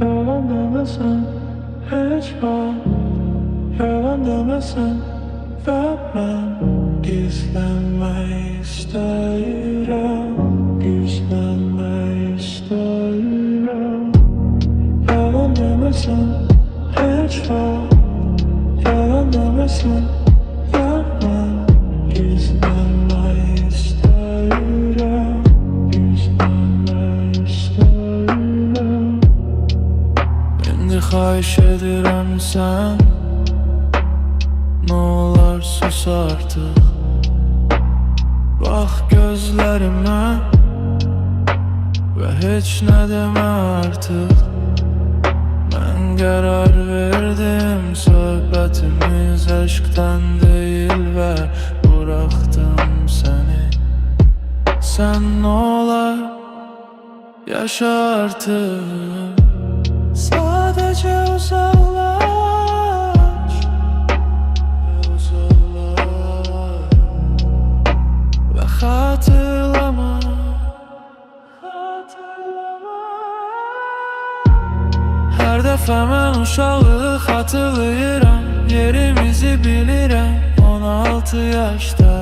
Yalan demesen hiç var. Yalan demesen vermem. Gizlenmeyi isterim. Gizlenmeyi isterim. Yalan demesen hiç var. Yalan demesen vermem. Gizlenmeyi isterim. Gizlenmeyi isterim. İndi xahiş edirəm sən, nə olar sus artıq. Bax gözlərimə və heç nə demə artıq. Mən qərar verdim, söhbətimiz eşqdən deyil və buraxdım səni. Sən nə olar yaşa artıq. Sadece uzaklaş, uzaklaş ve hatırlama, hatırlama. Her dəfə mən uşaqlığı xatırlayıram, yerimizi bilirəm 16 yaşda.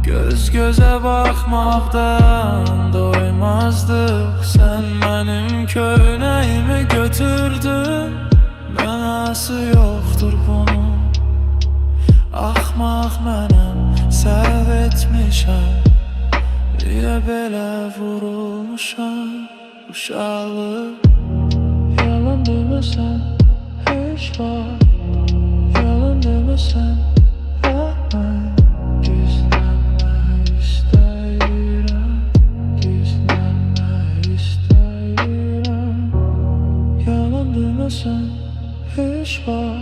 Göz göze bakmaktan doymazdık. Sen benim köynəyimi götürdün, mənası yoktur bunun. Axmaq mənəm, səhv etmişəm. Niyə belə vurulmuşam uşaqlıq. Yalan deməsən heç var. Yalan deməsən verməm. Demesen hiç var.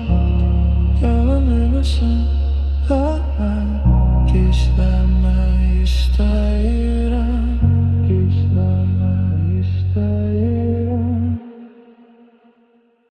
Yalan demesen vermem. Gizlenme